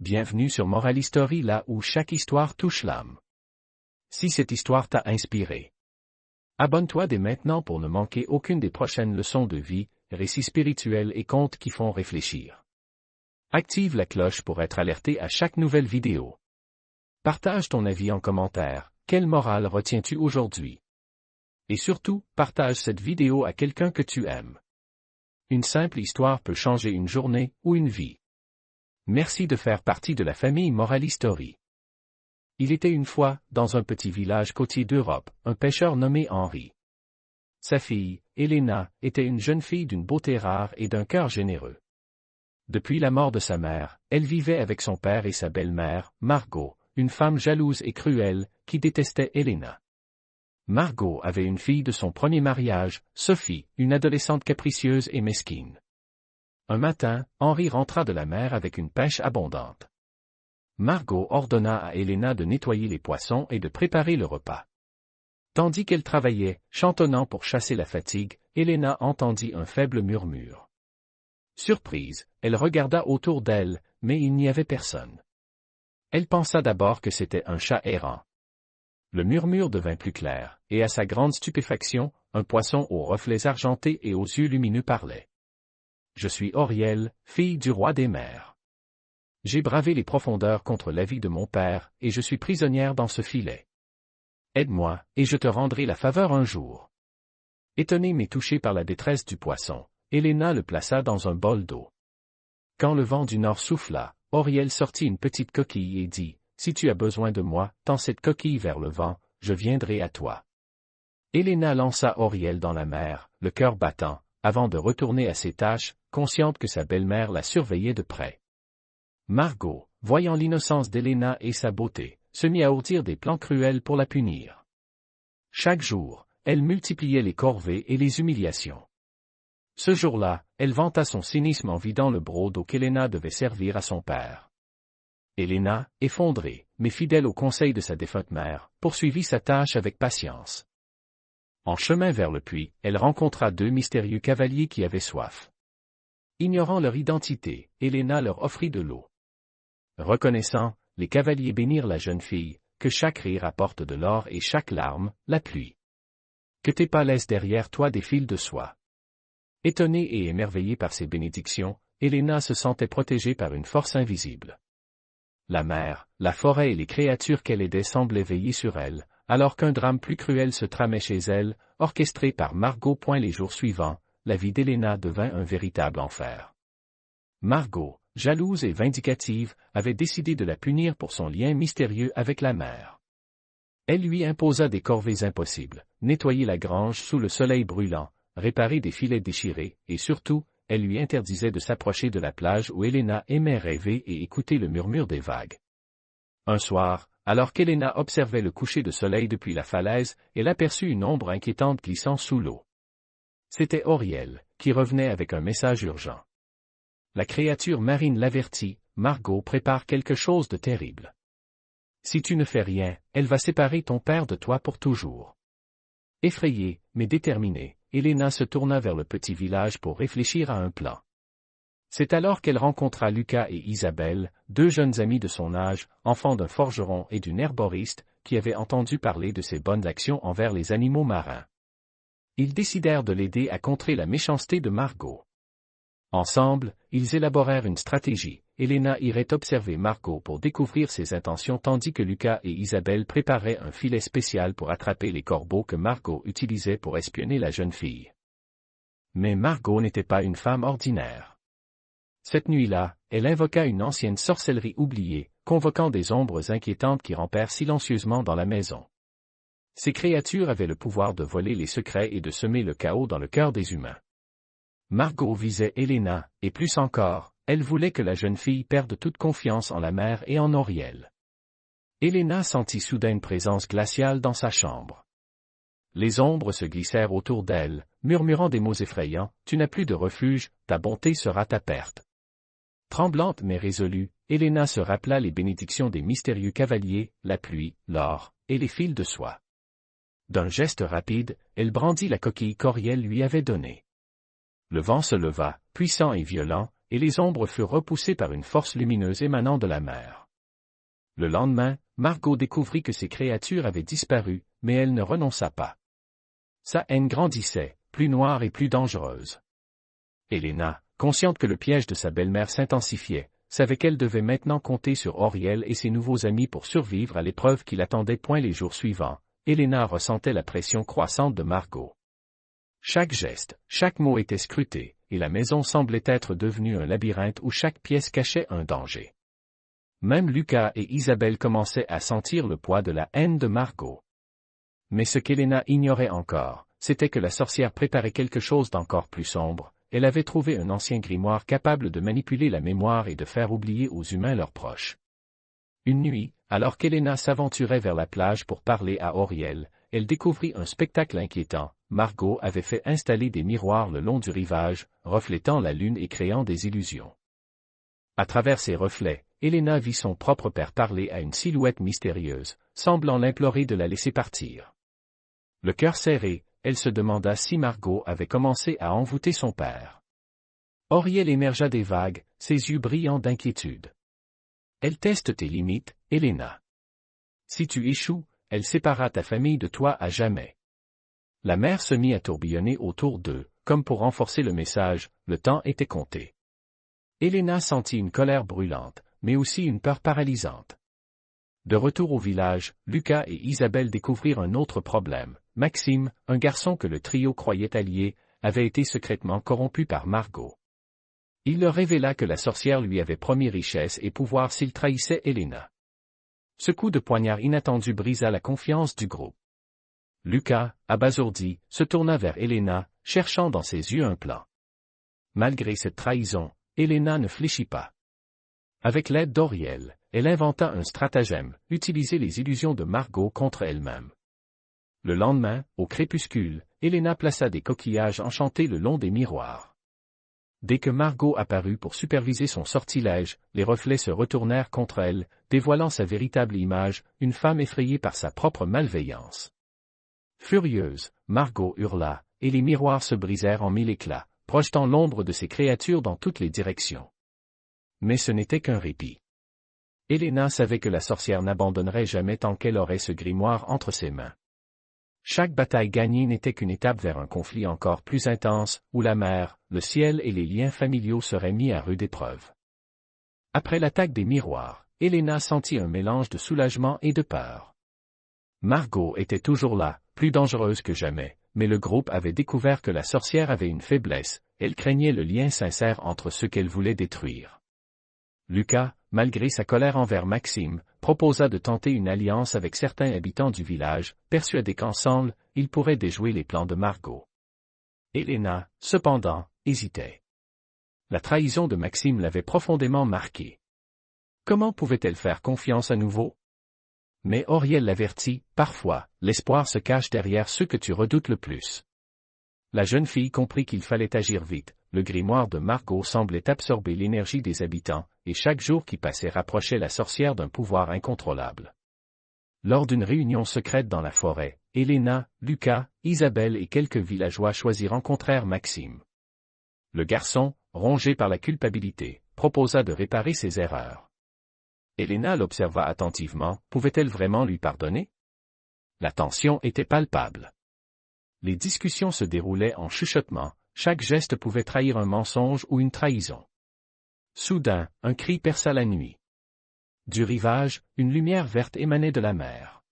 Bienvenue sur Moral History, là où chaque histoire touche l'âme. Si cette histoire t'a inspiré, abonne-toi dès maintenant pour ne manquer aucune des prochaines leçons de vie, récits spirituels et contes qui font réfléchir. Active la cloche pour être alerté à chaque nouvelle vidéo. Partage ton avis en commentaire. Quelle morale retiens-tu aujourd'hui? Et surtout, partage cette vidéo à quelqu'un que tu aimes. Une simple histoire peut changer une journée ou une vie. Merci de faire partie de la famille Moral History. Il était une fois, dans un petit village côtier d'Europe, un pêcheur nommé Henri. Sa fille, Elena, était une jeune fille d'une beauté rare et d'un cœur généreux. Depuis la mort de sa mère, elle vivait avec son père et sa belle-mère, Margot, une femme jalouse et cruelle, qui détestait Elena. Margot avait une fille de son premier mariage, Sophie, une adolescente capricieuse et mesquine. Un matin, Henri rentra de la mer avec une pêche abondante. Margot ordonna à Elena de nettoyer les poissons et de préparer le repas. Tandis qu'elle travaillait, chantonnant pour chasser la fatigue, Elena entendit un faible murmure. Surprise, elle regarda autour d'elle, mais il n'y avait personne. Elle pensa d'abord que c'était un chat errant. Le murmure devint plus clair, et à sa grande stupéfaction, un poisson aux reflets argentés et aux yeux lumineux parlait. « Je suis Auriel, fille du roi des mers. J'ai bravé les profondeurs contre l'avis de mon père, et je suis prisonnière dans ce filet. Aide-moi, et je te rendrai la faveur un jour. » Étonnée mais touchée par la détresse du poisson, Elena le plaça dans un bol d'eau. Quand le vent du nord souffla, Auriel sortit une petite coquille et dit, « Si tu as besoin de moi, tends cette coquille vers le vent, je viendrai à toi. » Elena lança Auriel dans la mer, le cœur battant, avant de retourner à ses tâches, consciente que sa belle-mère la surveillait de près. Margot, voyant l'innocence d'Elena et sa beauté, se mit à ourdir des plans cruels pour la punir. Chaque jour, elle multipliait les corvées et les humiliations. Ce jour-là, elle vanta son cynisme en vidant le broc d'eau qu'Elena devait servir à son père. Elena, effondrée, mais fidèle au conseil de sa défunte mère, poursuivit sa tâche avec patience. En chemin vers le puits, elle rencontra deux mystérieux cavaliers qui avaient soif. Ignorant leur identité, Elena leur offrit de l'eau. Reconnaissant, les cavaliers bénirent la jeune fille, que chaque rire apporte de l'or et chaque larme, la pluie. Que tes pas laissent derrière toi des fils de soie. Étonnée et émerveillée par ces bénédictions, Elena se sentait protégée par une force invisible. La mer, la forêt et les créatures qu'elle aidait semblaient veiller sur elle, alors qu'un drame plus cruel se tramait chez elle, orchestré par Margot. Les jours suivants, la vie d'Elena devint un véritable enfer. Margot, jalouse et vindicative, avait décidé de la punir pour son lien mystérieux avec la mer. Elle lui imposa des corvées impossibles, nettoyer la grange sous le soleil brûlant, réparer des filets déchirés, et surtout, elle lui interdisait de s'approcher de la plage où Elena aimait rêver et écouter le murmure des vagues. Un soir, alors qu'Elena observait le coucher de soleil depuis la falaise, elle aperçut une ombre inquiétante glissant sous l'eau. C'était Auriel, qui revenait avec un message urgent. La créature marine l'avertit, « Margot prépare quelque chose de terrible. Si tu ne fais rien, elle va séparer ton père de toi pour toujours. » Effrayée, mais déterminée, Elena se tourna vers le petit village pour réfléchir à un plan. C'est alors qu'elle rencontra Lucas et Isabelle, deux jeunes amis de son âge, enfants d'un forgeron et d'une herboriste, qui avaient entendu parler de ses bonnes actions envers les animaux marins. Ils décidèrent de l'aider à contrer la méchanceté de Margot. Ensemble, ils élaborèrent une stratégie. Elena irait observer Margot pour découvrir ses intentions tandis que Lucas et Isabelle préparaient un filet spécial pour attraper les corbeaux que Margot utilisait pour espionner la jeune fille. Mais Margot n'était pas une femme ordinaire. Cette nuit-là, elle invoqua une ancienne sorcellerie oubliée, convoquant des ombres inquiétantes qui rampèrent silencieusement dans la maison. Ces créatures avaient le pouvoir de voler les secrets et de semer le chaos dans le cœur des humains. Margot visait Elena, et plus encore, elle voulait que la jeune fille perde toute confiance en la mer et en Auriel. Elena sentit soudain une présence glaciale dans sa chambre. Les ombres se glissèrent autour d'elle, murmurant des mots effrayants, « Tu n'as plus de refuge, ta bonté sera ta perte. » Tremblante mais résolue, Elena se rappela les bénédictions des mystérieux cavaliers, la pluie, l'or, et les fils de soie. D'un geste rapide, elle brandit la coquille qu'Auriel lui avait donnée. Le vent se leva, puissant et violent, et les ombres furent repoussées par une force lumineuse émanant de la mer. Le lendemain, Margot découvrit que ces créatures avaient disparu, mais elle ne renonça pas. Sa haine grandissait, plus noire et plus dangereuse. Helena, consciente que le piège de sa belle-mère s'intensifiait, savait qu'elle devait maintenant compter sur Auriel et ses nouveaux amis pour survivre à l'épreuve qui l'attendait point les jours suivants. Helena ressentait la pression croissante de Margot. Chaque geste, chaque mot était scruté, et la maison semblait être devenue un labyrinthe où chaque pièce cachait un danger. Même Lucas et Isabelle commençaient à sentir le poids de la haine de Margot. Mais ce qu'Helena ignorait encore, c'était que la sorcière préparait quelque chose d'encore plus sombre. Elle avait trouvé un ancien grimoire capable de manipuler la mémoire et de faire oublier aux humains leurs proches. Une nuit, alors qu'Helena s'aventurait vers la plage pour parler à Auriel, elle découvrit un spectacle inquiétant. Margot avait fait installer des miroirs le long du rivage, reflétant la lune et créant des illusions. À travers ces reflets, Helena vit son propre père parler à une silhouette mystérieuse, semblant l'implorer de la laisser partir. Le cœur serré, elle se demanda si Margot avait commencé à envoûter son père. Auriel émergea des vagues, ses yeux brillants d'inquiétude. Elle teste tes limites, Helena. Si tu échoues, elle séparera ta famille de toi à jamais. La mer se mit à tourbillonner autour d'eux, comme pour renforcer le message, le temps était compté. Helena sentit une colère brûlante, mais aussi une peur paralysante. De retour au village, Lucas et Isabelle découvrirent un autre problème. Maxime, un garçon que le trio croyait allié, avait été secrètement corrompu par Margot. Il leur révéla que la sorcière lui avait promis richesse et pouvoir s'il trahissait Helena. Ce coup de poignard inattendu brisa la confiance du groupe. Lucas, abasourdi, se tourna vers Helena, cherchant dans ses yeux un plan. Malgré cette trahison, Helena ne fléchit pas. Avec l'aide d'Auriel, elle inventa un stratagème, utiliser les illusions de Margot contre elle-même. Le lendemain, au crépuscule, Helena plaça des coquillages enchantés le long des miroirs. Dès que Margot apparut pour superviser son sortilège, les reflets se retournèrent contre elle, dévoilant sa véritable image, une femme effrayée par sa propre malveillance. Furieuse, Margot hurla, et les miroirs se brisèrent en mille éclats, projetant l'ombre de ces créatures dans toutes les directions. Mais ce n'était qu'un répit. Helena savait que la sorcière n'abandonnerait jamais tant qu'elle aurait ce grimoire entre ses mains. Chaque bataille gagnée n'était qu'une étape vers un conflit encore plus intense, où la mer, le ciel et les liens familiaux seraient mis à rude épreuve. Après l'attaque des miroirs, Helena sentit un mélange de soulagement et de peur. Margot était toujours là, plus dangereuse que jamais, mais le groupe avait découvert que la sorcière avait une faiblesse, elle craignait le lien sincère entre ceux qu'elle voulait détruire. Lucas, malgré sa colère envers Maxime, proposa de tenter une alliance avec certains habitants du village, persuadés qu'ensemble, ils pourraient déjouer les plans de Margot. Helena, cependant, hésitait. La trahison de Maxime l'avait profondément marquée. Comment pouvait-elle faire confiance à nouveau? Mais Auriel l'avertit, parfois, l'espoir se cache derrière ceux que tu redoutes le plus. La jeune fille comprit qu'il fallait agir vite. Le grimoire de Margot semblait absorber l'énergie des habitants, et chaque jour qui passait rapprochait la sorcière d'un pouvoir incontrôlable. Lors d'une réunion secrète dans la forêt, Helena, Lucas, Isabelle et quelques villageois rencontrèrent Maxime. Le garçon, rongé par la culpabilité, proposa de réparer ses erreurs. Helena l'observa attentivement, pouvait-elle vraiment lui pardonner? La tension était palpable. Les discussions se déroulaient en chuchotement. Chaque geste pouvait trahir un mensonge ou une trahison. Soudain, un cri perça la nuit. Du rivage, une lumière verte émanait de la mer.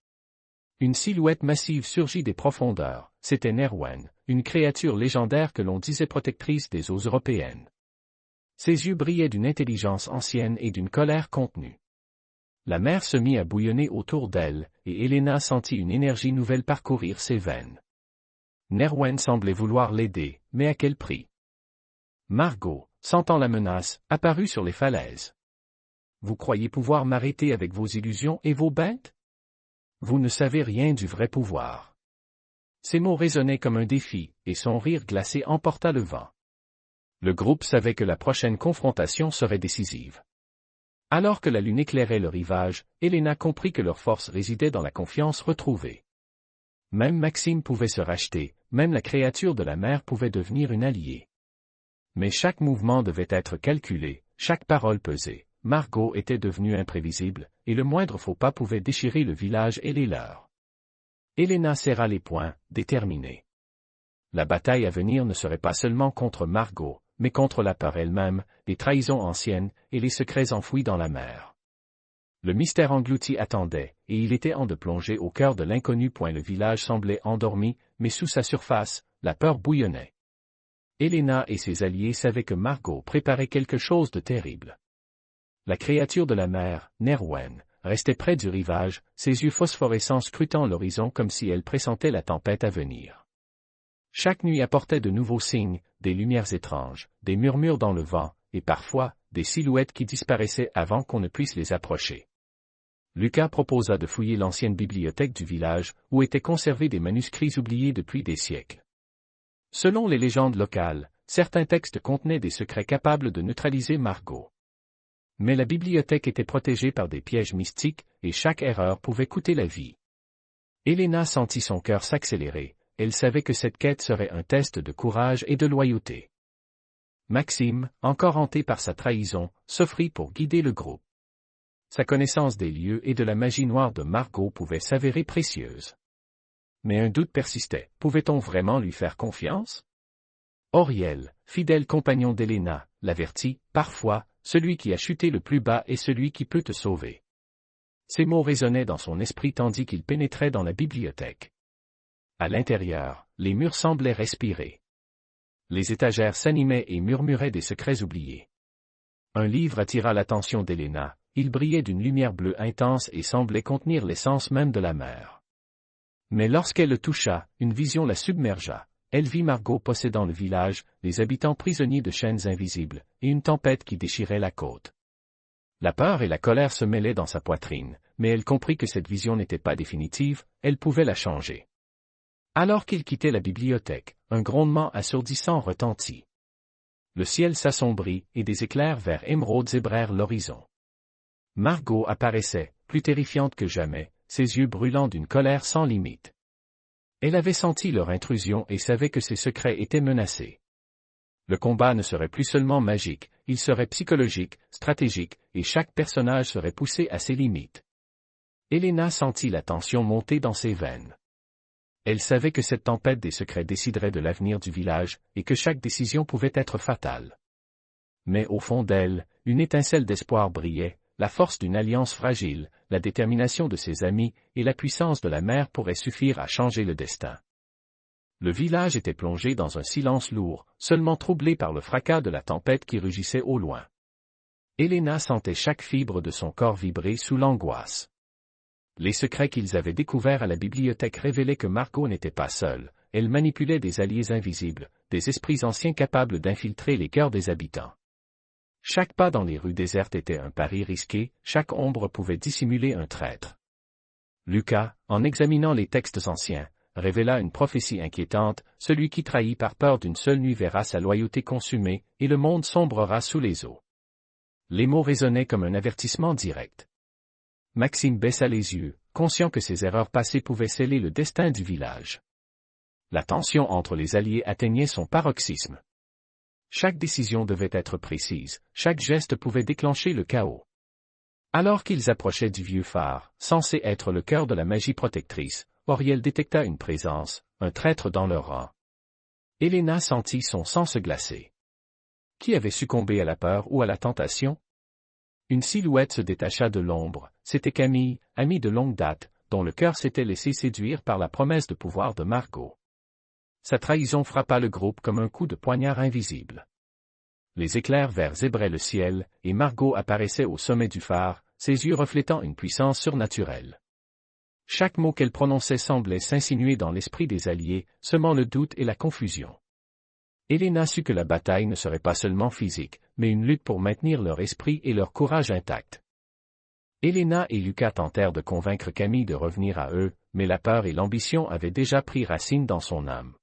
Une silhouette massive surgit des profondeurs, c'était Nerwen, une créature légendaire que l'on disait protectrice des eaux européennes. Ses yeux brillaient d'une intelligence ancienne et d'une colère contenue. La mer se mit à bouillonner autour d'elle, et Helena sentit une énergie nouvelle parcourir ses veines. Nerwen semblait vouloir l'aider, mais à quel prix? Margot, sentant la menace, apparut sur les falaises. Vous croyez pouvoir m'arrêter avec vos illusions et vos bêtes? Vous ne savez rien du vrai pouvoir. Ces mots résonnaient comme un défi, et son rire glacé emporta le vent. Le groupe savait que la prochaine confrontation serait décisive. Alors que la lune éclairait le rivage, Helena comprit que leur force résidait dans la confiance retrouvée. Même Maxime pouvait se racheter, même la créature de la mer pouvait devenir une alliée. Mais chaque mouvement devait être calculé, chaque parole pesée. Margot était devenue imprévisible, et le moindre faux pas pouvait déchirer le village et les leurs. Helena serra les poings, déterminée. La bataille à venir ne serait pas seulement contre Margot, mais contre la peur elle-même, les trahisons anciennes, et les secrets enfouis dans la mer. Le mystère englouti attendait, et il était en de plonger au cœur de l'inconnu. Le village semblait endormi, mais sous sa surface, la peur bouillonnait. Helena et ses alliés savaient que Margot préparait quelque chose de terrible. La créature de la mer, Nerwen, restait près du rivage, ses yeux phosphorescents scrutant l'horizon comme si elle pressentait la tempête à venir. Chaque nuit apportait de nouveaux signes, des lumières étranges, des murmures dans le vent, et parfois, des silhouettes qui disparaissaient avant qu'on ne puisse les approcher. Lucas proposa de fouiller l'ancienne bibliothèque du village, où étaient conservés des manuscrits oubliés depuis des siècles. Selon les légendes locales, certains textes contenaient des secrets capables de neutraliser Margot. Mais la bibliothèque était protégée par des pièges mystiques, et chaque erreur pouvait coûter la vie. Helena sentit son cœur s'accélérer, elle savait que cette quête serait un test de courage et de loyauté. Maxime, encore hanté par sa trahison, s'offrit pour guider le groupe. Sa connaissance des lieux et de la magie noire de Margot pouvait s'avérer précieuse. Mais un doute persistait, pouvait-on vraiment lui faire confiance? Auriel, fidèle compagnon d'Helena, l'avertit, parfois, celui qui a chuté le plus bas est celui qui peut te sauver. Ces mots résonnaient dans son esprit tandis qu'il pénétrait dans la bibliothèque. À l'intérieur, les murs semblaient respirer. Les étagères s'animaient et murmuraient des secrets oubliés. Un livre attira l'attention d'Helena, il brillait d'une lumière bleue intense et semblait contenir l'essence même de la mer. Mais lorsqu'elle le toucha, une vision la submergea. Elle vit Margot possédant le village, les habitants prisonniers de chaînes invisibles, et une tempête qui déchirait la côte. La peur et la colère se mêlaient dans sa poitrine, mais elle comprit que cette vision n'était pas définitive, elle pouvait la changer. Alors qu'il quittait la bibliothèque, un grondement assourdissant retentit. Le ciel s'assombrit, et des éclairs verts émeraudes zébrèrent l'horizon. Margot apparaissait, plus terrifiante que jamais, ses yeux brûlants d'une colère sans limite. Elle avait senti leur intrusion et savait que ses secrets étaient menacés. Le combat ne serait plus seulement magique, il serait psychologique, stratégique, et chaque personnage serait poussé à ses limites. Helena sentit la tension monter dans ses veines. Elle savait que cette tempête des secrets déciderait de l'avenir du village, et que chaque décision pouvait être fatale. Mais au fond d'elle, une étincelle d'espoir brillait, la force d'une alliance fragile, la détermination de ses amis, et la puissance de la mer pourraient suffire à changer le destin. Le village était plongé dans un silence lourd, seulement troublé par le fracas de la tempête qui rugissait au loin. Helena sentait chaque fibre de son corps vibrer sous l'angoisse. Les secrets qu'ils avaient découverts à la bibliothèque révélaient que Margot n'était pas seule, elle manipulait des alliés invisibles, des esprits anciens capables d'infiltrer les cœurs des habitants. Chaque pas dans les rues désertes était un pari risqué, chaque ombre pouvait dissimuler un traître. Lucas, en examinant les textes anciens, révéla une prophétie inquiétante, celui qui trahit par peur d'une seule nuit verra sa loyauté consumée, et le monde sombrera sous les eaux. Les mots résonnaient comme un avertissement direct. Maxime baissa les yeux, conscient que ses erreurs passées pouvaient sceller le destin du village. La tension entre les alliés atteignait son paroxysme. Chaque décision devait être précise, chaque geste pouvait déclencher le chaos. Alors qu'ils approchaient du vieux phare, censé être le cœur de la magie protectrice, Auriel détecta une présence, un traître dans leur rang. Helena sentit son sang se glacer. Qui avait succombé à la peur ou à la tentation? Une silhouette se détacha de l'ombre, c'était Camille, amie de longue date, dont le cœur s'était laissé séduire par la promesse de pouvoir de Margot. Sa trahison frappa le groupe comme un coup de poignard invisible. Les éclairs verts zébraient le ciel, et Margot apparaissait au sommet du phare, ses yeux reflétant une puissance surnaturelle. Chaque mot qu'elle prononçait semblait s'insinuer dans l'esprit des alliés, semant le doute et la confusion. Helena sut que la bataille ne serait pas seulement physique, mais une lutte pour maintenir leur esprit et leur courage intacts. Helena et Lucas tentèrent de convaincre Camille de revenir à eux, mais la peur et l'ambition avaient déjà pris racine dans son âme.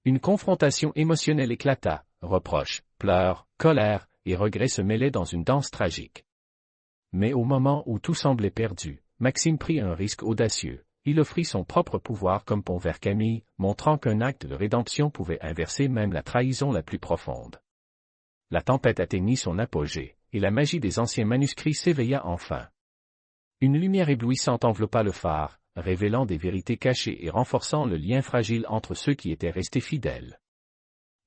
Une confrontation émotionnelle éclata, reproches, pleurs, colère et regrets se mêlaient dans une danse tragique. Mais au moment où tout semblait perdu, Maxime prit un risque audacieux. Il offrit son propre pouvoir comme pont vers Camille, montrant qu'un acte de rédemption pouvait inverser même la trahison la plus profonde. La tempête atteignit son apogée, et la magie des anciens manuscrits s'éveilla enfin. Une lumière éblouissante enveloppa le phare, révélant des vérités cachées et renforçant le lien fragile entre ceux qui étaient restés fidèles.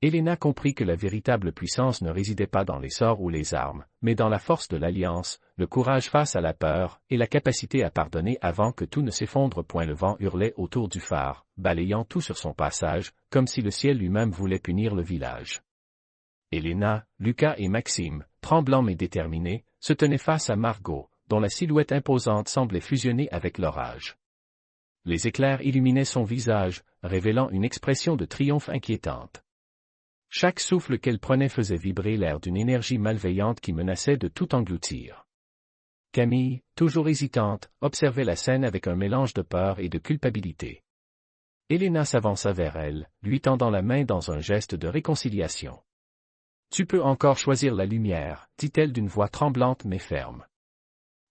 Helena comprit que la véritable puissance ne résidait pas dans les sorts ou les armes, mais dans la force de l'alliance, le courage face à la peur, et la capacité à pardonner avant que tout ne s'effondre. Le vent hurlait autour du phare, balayant tout sur son passage, comme si le ciel lui-même voulait punir le village. Helena, Lucas et Maxime, tremblants mais déterminés, se tenaient face à Margot, dont la silhouette imposante semblait fusionner avec l'orage. Les éclairs illuminaient son visage, révélant une expression de triomphe inquiétante. Chaque souffle qu'elle prenait faisait vibrer l'air d'une énergie malveillante qui menaçait de tout engloutir. Camille, toujours hésitante, observait la scène avec un mélange de peur et de culpabilité. Helena s'avança vers elle, lui tendant la main dans un geste de réconciliation. « Tu peux encore choisir la lumière, dit-elle d'une voix tremblante mais ferme.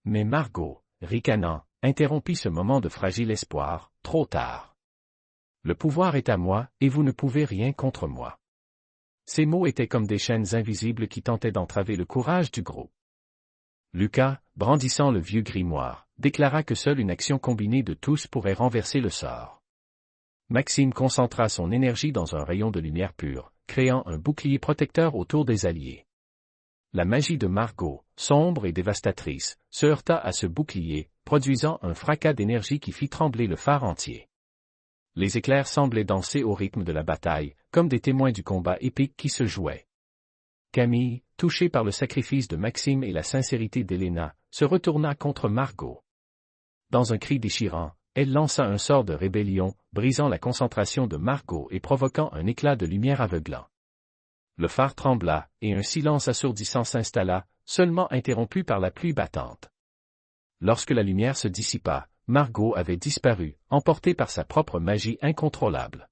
Mais Margot, ricanant, interrompit ce moment de fragile espoir, trop tard. Le pouvoir est à moi, et vous ne pouvez rien contre moi. Ces mots étaient comme des chaînes invisibles qui tentaient d'entraver le courage du groupe. Lucas, brandissant le vieux grimoire, déclara que seule une action combinée de tous pourrait renverser le sort. Maxime concentra son énergie dans un rayon de lumière pure, créant un bouclier protecteur autour des alliés. La magie de Margot, sombre et dévastatrice, se heurta à ce bouclier, produisant un fracas d'énergie qui fit trembler le phare entier. Les éclairs semblaient danser au rythme de la bataille, comme des témoins du combat épique qui se jouait. Camille, touchée par le sacrifice de Maxime et la sincérité d'Helena, se retourna contre Margot. Dans un cri déchirant, elle lança un sort de rébellion, brisant la concentration de Margot et provoquant un éclat de lumière aveuglant. Le phare trembla, et un silence assourdissant s'installa, seulement interrompu par la pluie battante. Lorsque la lumière se dissipa, Margot avait disparu, emportée par sa propre magie incontrôlable.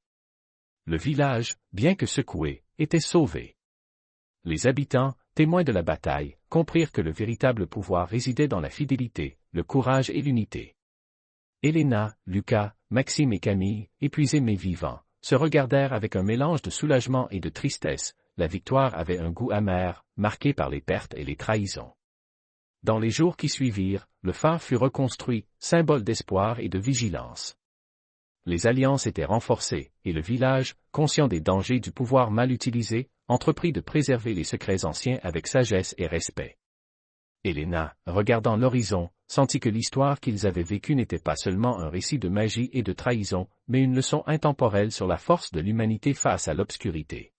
Le village, bien que secoué, était sauvé. Les habitants, témoins de la bataille, comprirent que le véritable pouvoir résidait dans la fidélité, le courage et l'unité. Helena, Lucas, Maxime et Camille, épuisés mais vivants, se regardèrent avec un mélange de soulagement et de tristesse. La victoire avait un goût amer, marqué par les pertes et les trahisons. Dans les jours qui suivirent, le phare fut reconstruit, symbole d'espoir et de vigilance. Les alliances étaient renforcées, et le village, conscient des dangers du pouvoir mal utilisé, entreprit de préserver les secrets anciens avec sagesse et respect. Helena, regardant l'horizon, sentit que l'histoire qu'ils avaient vécue n'était pas seulement un récit de magie et de trahison, mais une leçon intemporelle sur la force de l'humanité face à l'obscurité.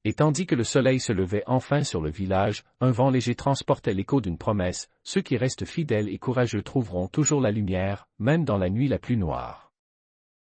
Et tandis que le soleil se levait enfin sur le village, un vent léger transportait l'écho d'une promesse, ceux qui restent fidèles et courageux trouveront toujours la lumière, même dans la nuit la plus noire.